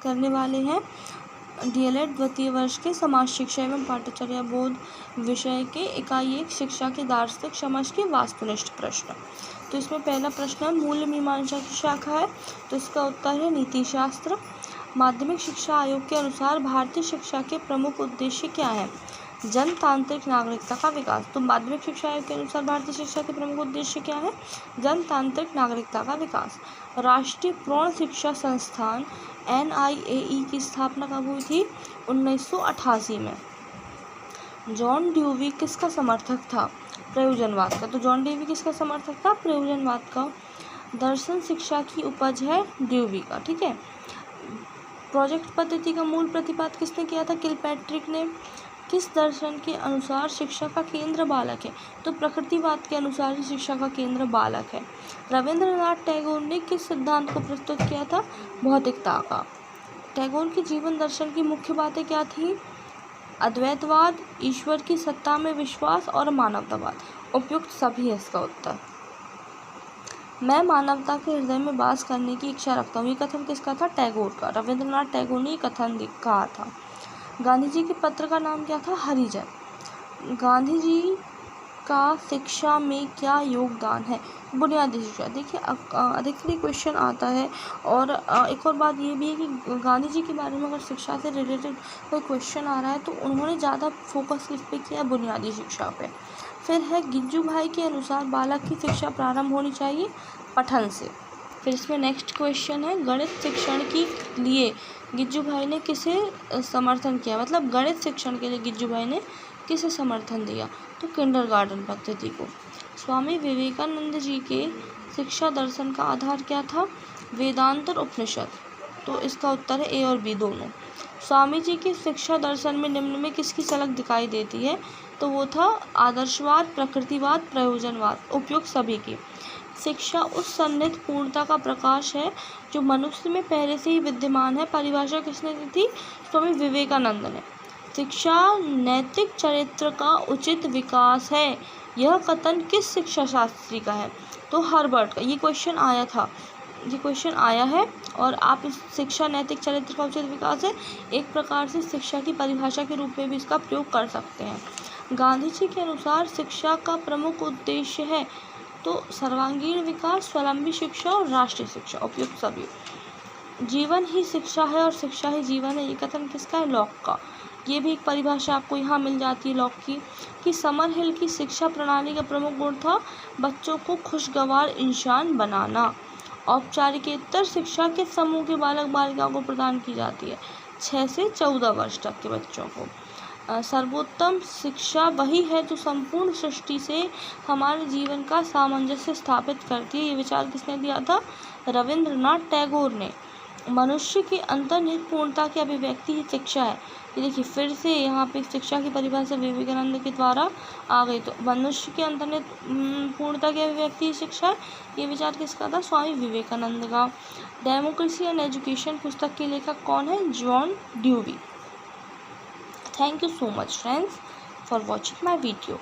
करने वाले हैं डीएलएड द्वितीय वर्ष के समाज शिक्षा एवं पाठ्यचर्या बोध विषय के इकाई 1 शिक्षा की दार्शनिक समझ के वास्तुनिष्ठ प्रश्न। तो इसमें पहला प्रश्न है, मूल्य मीमांसा की शाखा है, तो इसका उत्तर है नीति शास्त्र। माध्यमिक शिक्षा आयोग के अनुसार भारतीय शिक्षा के प्रमुख उद्देश्य क्या है? जनतांत्रिक नागरिकता का विकास। तो माध्यमिक शिक्षा आयोग के अनुसार भारतीय शिक्षा के प्रमुख उद्देश्य क्या है? जनतांत्रिक नागरिकता का विकास। राष्ट्रीय प्रौढ़ शिक्षा संस्थान NIAE की स्थापना कब हुई थी? 1988 में। जॉन ड्यूवी किसका समर्थक था? प्रयोजनवाद का। तो जॉन ड्यूवी किसका समर्थक था? प्रयोजनवाद का। दर्शन शिक्षा की उपज है ड्यूवी का। ठीक है। प्रोजेक्ट पद्धति का मूल प्रतिपादन किसने किया था? किलपैट्रिक ने। किस दर्शन के अनुसार शिक्षा का केंद्र बालक है? तो प्रकृतिवाद के अनुसार ही शिक्षा का केंद्र बालक है। रविंद्रनाथ टैगोर ने किस सिद्धांत को प्रस्तुत किया था? भौतिकता का। टैगोर के जीवन दर्शन की मुख्य बातें क्या थी? अद्वैतवाद, ईश्वर की सत्ता में विश्वास और मानवतावाद। उपयुक्त सभी है इसका उत्तर। मैं मानवता के हृदय में वास करने की इच्छा रखता हूँ, ये कथन किसका था? टैगोर का। रविंद्रनाथ टैगोर ने कथन कहा था। गांधी जी के पत्र का नाम क्या था? हरिजन। गांधी जी का शिक्षा में क्या योगदान है? बुनियादी शिक्षा। देखिए अधिकतर क्वेश्चन आता है। और एक और बात ये भी है कि गांधी जी के बारे में अगर शिक्षा से रिलेटेड कोई क्वेश्चन आ रहा है तो उन्होंने ज़्यादा फोकस किस पे किया? बुनियादी शिक्षा पे। फिर है गिज्जू भाई के अनुसार बालक की शिक्षा प्रारंभ होनी चाहिए पठन से। फिर इसमें नेक्स्ट क्वेश्चन है, गणित शिक्षण के लिए गिज्जू भाई ने किसे समर्थन किया? मतलब गणित शिक्षण के लिए गिज्जू भाई ने किसे समर्थन दिया? तो किंडरगार्टन पद्धति को। स्वामी विवेकानंद जी के शिक्षा दर्शन का आधार क्या था? वेदांत और उपनिषद। तो इसका उत्तर है ए और बी दोनों। स्वामी जी के शिक्षा दर्शन में निम्न में किसकी झलक दिखाई देती है? तो वो था आदर्शवाद, प्रकृतिवाद, प्रयोजनवाद। उपयुक्त सभी की। शिक्षा उस सन्निहित पूर्णता का प्रकाश है जो मनुष्य में पहले से ही विद्यमान है। परिभाषा किसने दी थी? स्वामी विवेकानंद ने। शिक्षा नैतिक चरित्र का उचित विकास है, यह कथन किस शिक्षा शास्त्री का है? तो हर्बर्ट का। ये क्वेश्चन आया है और आप इस शिक्षा नैतिक चरित्र का उचित विकास है एक प्रकार से शिक्षा की परिभाषा के रूप में भी इसका प्रयोग कर सकते हैं। गांधी जी के अनुसार शिक्षा का प्रमुख उद्देश्य है तो सर्वांगीण विकास, स्वावलंबी शिक्षा और राष्ट्रीय शिक्षा। उपयुक्त सभी। जीवन ही शिक्षा है और शिक्षा ही जीवन है, ये कथन किसका है? लॉक का। ये भी एक परिभाषा आपको यहाँ मिल जाती है लॉक की। कि समरहिल की शिक्षा प्रणाली का प्रमुख गुण था बच्चों को खुशगवार इंसान बनाना। औपचारिकेतर शिक्षा के समूह के बालक बालिकाओं को प्रदान की जाती है 6 से 14 वर्ष तक के बच्चों को। सर्वोत्तम शिक्षा वही है जो संपूर्ण सृष्टि से हमारे जीवन का सामंजस्य स्थापित करती है। ये विचार किसने दिया था? रविंद्रनाथ टैगोर ने। मनुष्य की अंतर्निहित पूर्णता की अभिव्यक्ति ही शिक्षा है। ये देखिए फिर से यहाँ पे शिक्षा की परिभाषा विवेकानंद के द्वारा आ गई। तो मनुष्य की अंतर्निहित पूर्णता की अभिव्यक्ति ही शिक्षा है। ये विचार किसका था? स्वामी विवेकानंद का। डेमोक्रेसी एंड एजुकेशन पुस्तक के लेखक कौन है? John dewy. Thank you so much friends for watching my video.